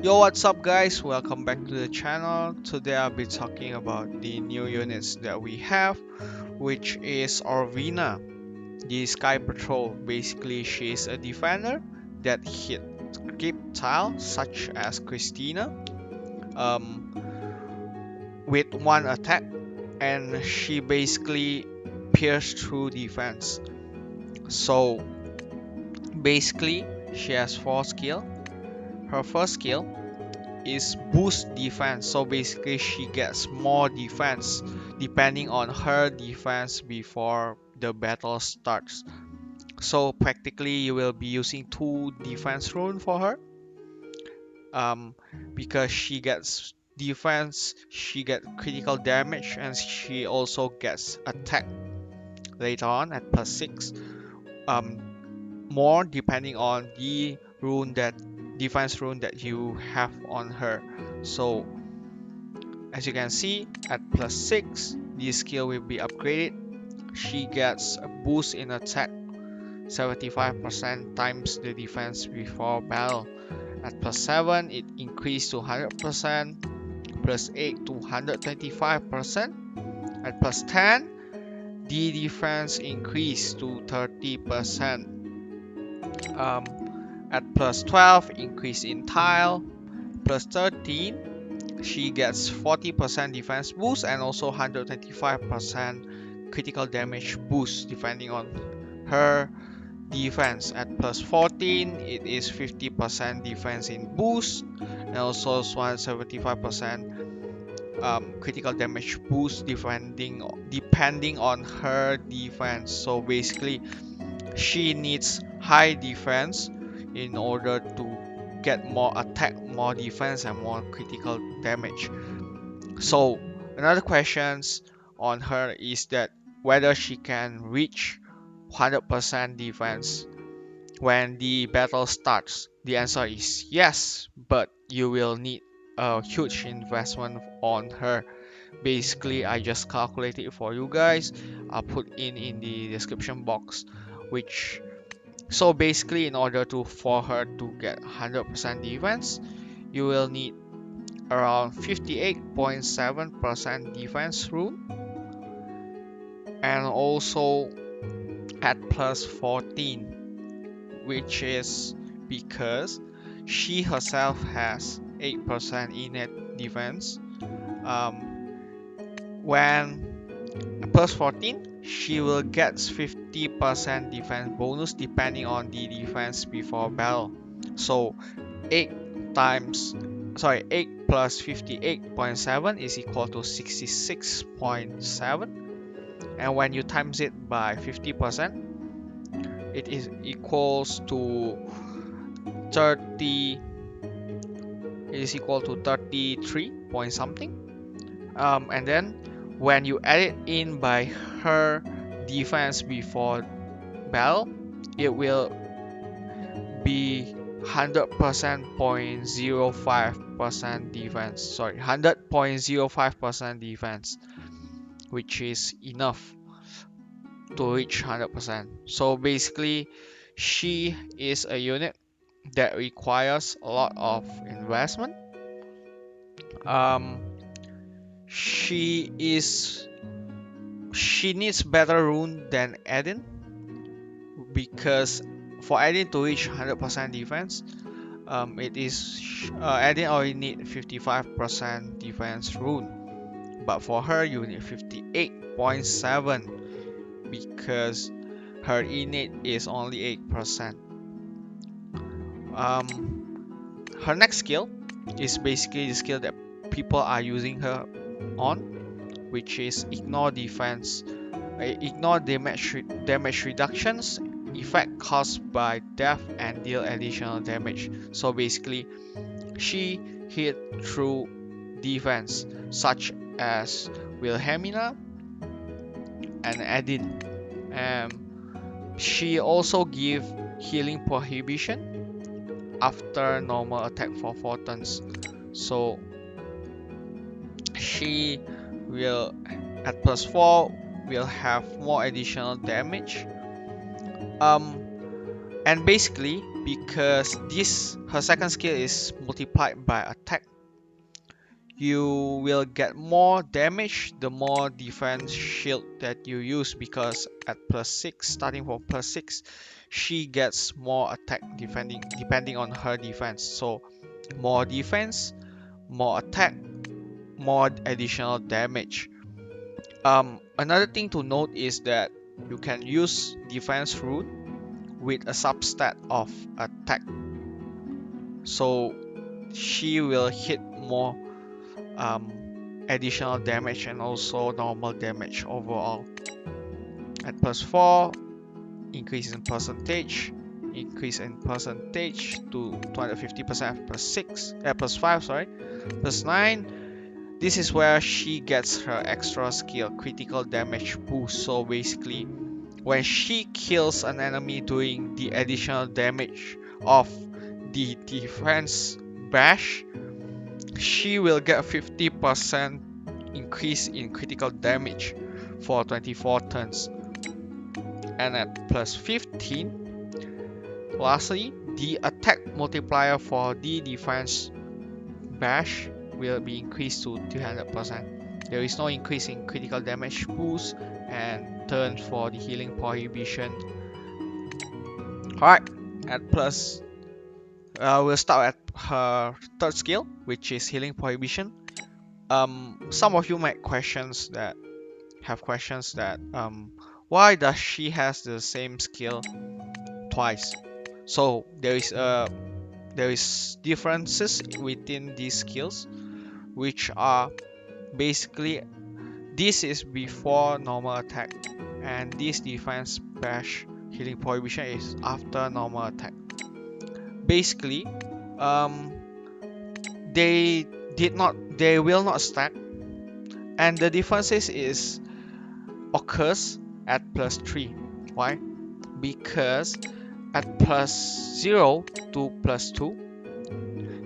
Yo, what's up guys? Welcome back to the channel. Today I'll be talking about the new units that we have, which is Orfina, the Sky Patrol. Basically, she's a defender that hit creep tile such as Christina um, with one attack, and she basically pierced through defense. So basically, she has 4 skills. Her first skill is boost defense, so basically she gets more defense depending on her defense before the battle starts. So practically you will be using 2 defense rune for her, um, because she gets defense, she gets critical damage, and she also gets attack later on at +6, more depending on the rune that defense rune that you have on her. So as you can see, at +6, this skill will be upgraded. She gets a boost in attack 75% times the defense before battle. At +7, it increased to 100%, +8 to 125%. At +10, the defense increased to 30%. At +12, increase in tile. +13, she gets 40% defense boost and also 125% critical damage boost depending on her defense. At +14, it is 50% defense in boost and also 175% critical damage boost depending on her defense. So basically she needs high defense in order to get more attack, more defense, and more critical damage. So another questions on her is that whether she can reach 100% defense when the battle starts. The answer is yes, but you will need a huge investment on her. Basically, I just calculated it for you guys. I'll put in the description box, which so basically in order to for her to get 100% defense, you will need around 58.7% defense rune, and also at +14, which is because she herself has 8% innate defense. When +14, she will get 50% defense bonus depending on the defense before battle. So 8 times 8 plus 58.7 is equal to 66.7, and when you times it by 50%, it is equals to 30 it is equal to 33 point something. And then when you add it in by her defense before battle, it will be 100% 0.05% defense, 100.05% defense, which is enough to reach 100%. So basically she is a unit that requires a lot of investment. um she is she needs better rune than Edin, because for Edin to reach 100% defense, Edin only need 55% defense rune, but for her you need 58.7 because her innate is only 8%. Her next skill is basically the skill that people are using her on, which is ignore defense, ignore damage reductions effect caused by death and deal additional damage. So basically she hit through defense such as Wilhelmina and Edin. She also give healing prohibition after normal attack for 4 turns. So she will at +4 will have more additional damage. And basically because her second skill is multiplied by attack. You will get more damage the more defense shield that you use, because at +6, starting from +6, she gets more attack depending on her defense. So more defense, more attack, more additional damage. Another thing to note is that you can use defense rune with a substat of attack, so she will hit more additional damage and also normal damage overall. At +4, increase in percentage to 250% at +6, +5, sorry, +9. This is where she gets her extra skill, critical damage boost. So basically, when she kills an enemy doing the additional damage of the defense bash, she will get a 50% increase in critical damage for 24 turns. And at +15, lastly, the attack multiplier for the defense bash will be increased to 300%. There is no increase in critical damage boost and turns for the healing prohibition. Alright, we'll start at her third skill, which is healing prohibition. Some of you might have questions that why does she has the same skill twice? So there is differences within these skills, which are basically, this is before normal attack, and this defense bash healing prohibition is after normal attack. Basically, they will not stack, and the differences occurs at +3. Why? Because at +0 to +2,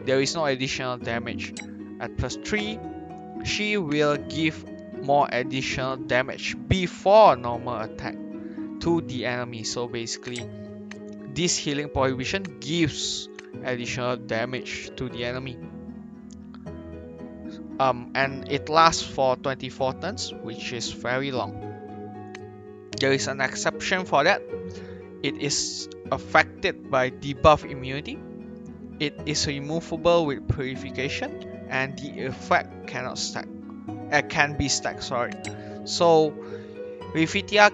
there is no additional damage. At +3, she will give more additional damage before normal attack to the enemy. So basically, this healing prohibition gives additional damage to the enemy. And it lasts for 24 turns, which is very long. There is an exception for that. It is affected by debuff immunity. It is removable with purification, and the effect can be stacked. Sorry. So Orfina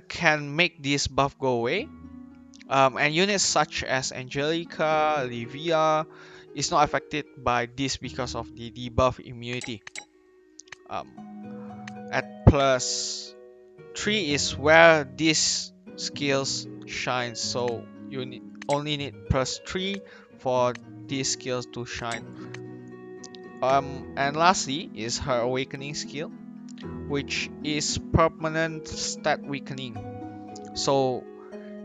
can make this buff go away. And units such as Angelica, Livia is not affected by this because of the debuff immunity. At +3 is where these skills shine, so you only need +3 for these skills to shine. And lastly is her awakening skill, which is permanent stat weakening. So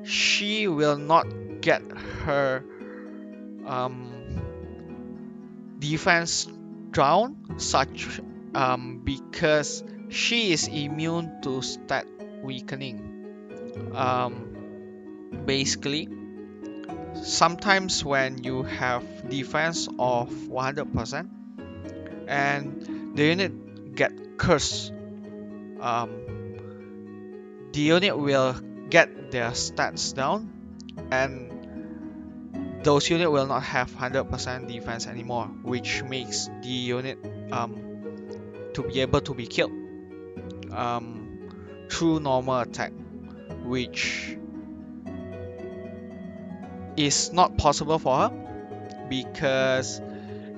she will not get her defense down because she is immune to stat weakening. Basically, sometimes when you have defense of 100% and the unit get cursed, the unit will get their stats down, and those units will not have 100% defense anymore, which makes the unit to be able to be killed through normal attack, which is not possible for her because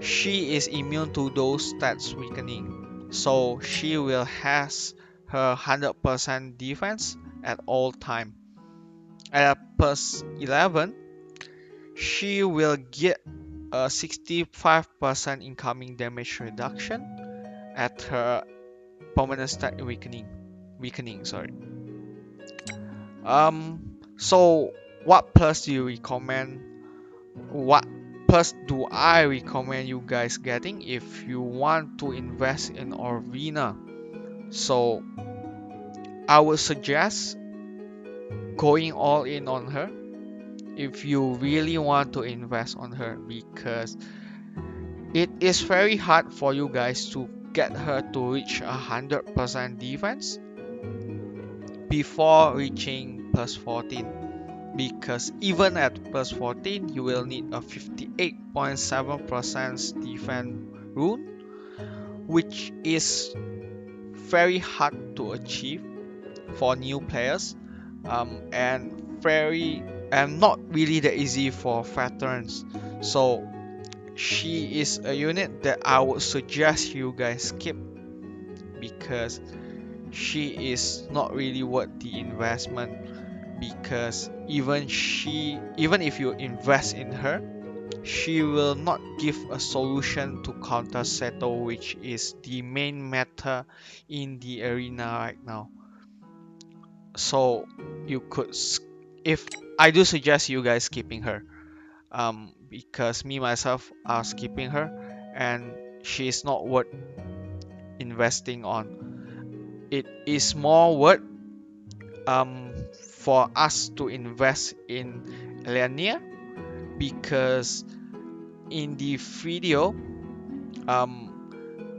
she is immune to those stats weakening. So she will has her 100% defense at all time. At +11, she will get a 65% incoming damage reduction at her permanent stat weakening. Sorry. So what plus do you recommend? What plus do I recommend you guys getting if you want to invest in Orfina? So I would suggest going all in on her if you really want to invest on her, because it is very hard for you guys to get her to reach 100% defense before reaching plus 14, because even at plus 14 you will need a 58.7% defense rune, which is very hard to achieve for new players, and not really that easy for veterans. So she is a unit that I would suggest you guys skip, because she is not really worth the investment. Because even if you invest in her, she will not give a solution to counter Seto, which is the main meta in the arena right now. So you could, if I do suggest you guys skipping her, because me myself are skipping her, and she is not worth investing on. It is more worth for us to invest in Lania, because in the video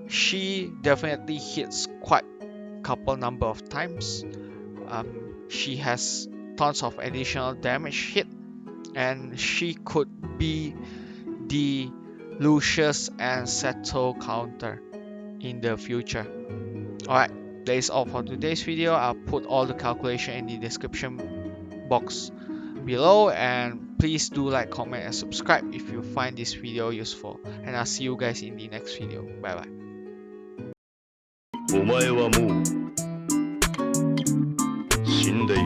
she definitely hits quite couple number of times. She has tons of additional damage hit, and she could be the Lucius and Seto counter in the future. Alright, that is all for today's video. I'll put all the calculation in the description box below, and please do like, comment, and subscribe if you find this video useful, and I'll see you guys in the next video. Bye bye. お前はもう死んでいる。